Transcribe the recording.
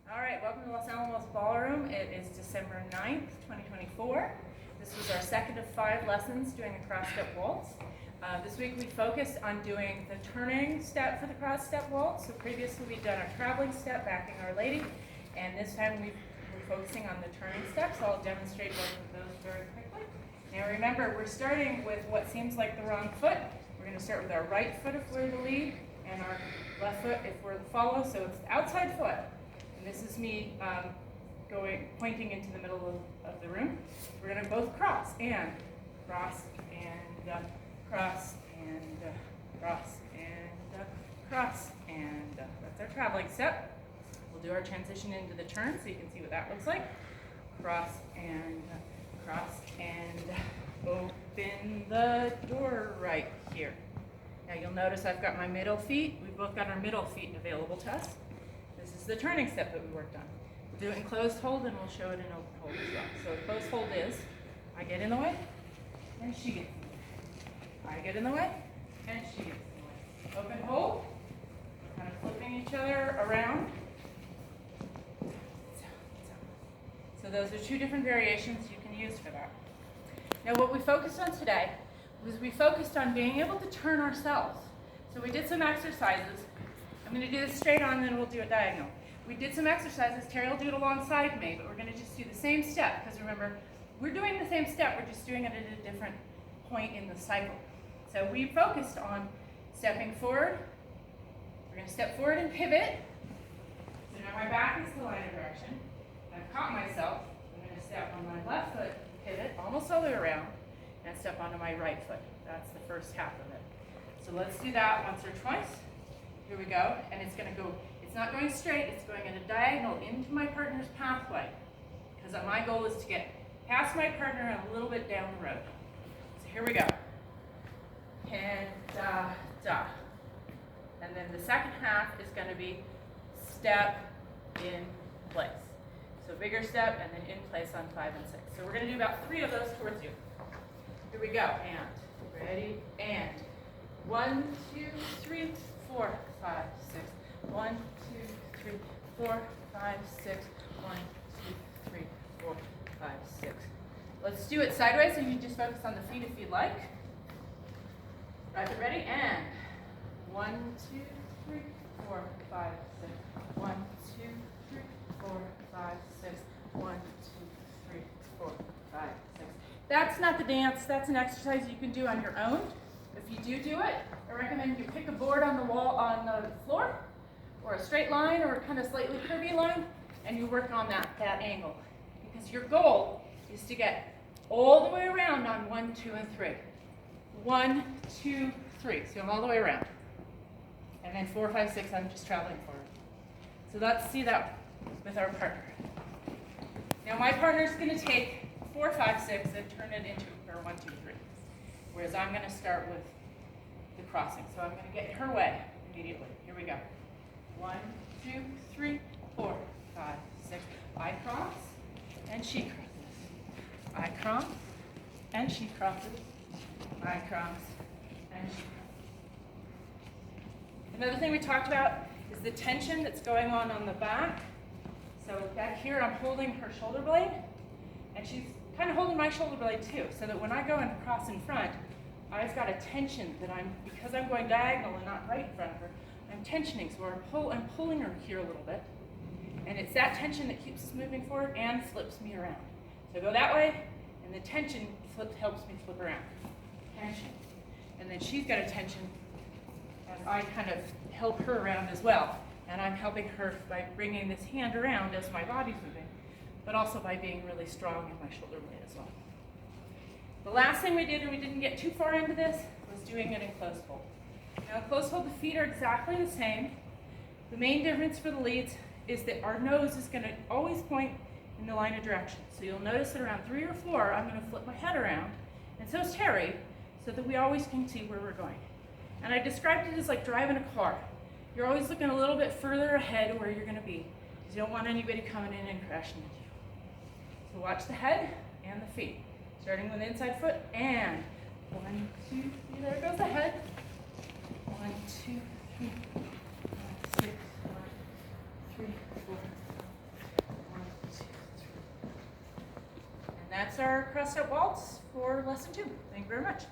All right, welcome to Los Alamos Ballroom. It is December 9th, 2024. This was our second of 5 lessons doing a cross step waltz. This week we focused on doing the turning step for the cross step waltz. So previously we'd done a traveling step, backing Our Lady, and this time we're focusing on the turning step, so I'll demonstrate both of those very quickly. Now remember, we're starting with what seems like the wrong foot. We're going to start with our right foot if we're the lead, and our left foot if we're the follow, so it's the outside foot. This is me pointing into the middle of the room. We're going to both cross and cross and cross and cross and cross and that's our traveling step. We'll do our transition into the turn so you can see what that looks like. Cross and open the door right here. Now you'll notice I've got my middle feet. We've both got our middle feet available to us. This is the turning step that we worked on. We'll do it in closed hold and we'll show it in open hold as well. So a closed hold is, I get in the way and she gets in the way. I get in the way and she gets in the way. Open hold, we're kind of flipping each other around. So those are 2 different variations you can use for that. Now what we focused on today was we focused on being able to turn ourselves. So we did some exercises. I'm going to do this straight on, then we'll do it diagonal. We did some exercises. Terry will do it alongside me, but we're going to just do the same step, because remember, we're doing the same step, we're just doing it at a different point in the cycle. So we focused on stepping forward. We're going to step forward and pivot. So now my back is the line of direction. I've caught myself. I'm going to step on my left foot, pivot almost all the way around, and step onto my right foot. That's the first half of it. So let's do that once or twice. Here we go, and it's going to go, it's not going straight, it's going at a diagonal into my partner's pathway, because my goal is to get past my partner and a little bit down the road. So here we go. And da, da. And then the second half is going to be step in place. So bigger step and then in place on 5 and 6. So we're going to do about 3 of those towards you. Here we go, and ready, and 1, 2, 3, 4, 5, 6. 1, 2, 3, 4, 5, 6. 1, 2, 3, 4, 5, 6. Let's do it sideways, so you can just focus on the feet if you'd like. Right, ready? And 1, 2, 3, 4, 5, 6. 1, 2, 3, 4, 5, 6. 1, 2, 3, 4, 5, 6. That's not the dance. That's an exercise you can do on your own. If you do it, I recommend you pick a board on the wall, on the floor, or a straight line, or a kind of slightly curvy line, and you work on that angle. Because your goal is to get all the way around on 1, 2, and 3. 1, 2, 3. So I'm all the way around. And then 4, 5, 6, I'm just traveling forward. So let's see that with our partner. Now my partner's going to take 4, 5, 6 and turn it into her 1, 2, 3. Whereas I'm going to start with the crossing. So I'm going to get her way immediately. Here we go. 1, 2, 3, 4, 5, 6. I cross, and she crosses. I cross, and she crosses. I cross, and she crosses. Another thing we talked about is the tension that's going on the back. So back here, I'm holding her shoulder blade, and she's kind of holding my shoulder blade too, so that when I go and cross in front, I've got a tension that because I'm going diagonal and not right in front of her, I'm tensioning, so I'm pulling her here a little bit, and it's that tension that keeps us moving forward and flips me around. So go that way, and the tension helps me flip around. Tension. And then she's got a tension, and I kind of help her around as well, and I'm helping her by bringing this hand around as my body's moving, but also by being really strong in my shoulder blade as well. The last thing we did, and we didn't get too far into this, was doing it in closed hold. Now in closed hold, the feet are exactly the same. The main difference for the leads is that our nose is going to always point in the line of direction. So you'll notice that around 3 or 4, I'm going to flip my head around, and so is Terry, so that we always can see where we're going. And I described it as like driving a car. You're always looking a little bit further ahead where you're going to be, because you don't want anybody coming in and crashing into you. So watch the head and the feet. Starting with the inside foot, and 1, 2, 3, there goes the head. 1, 2, 3, 4, 5, 6, 1, 3, 4, that's our Cross Step Waltz for lesson 2. Thank you very much.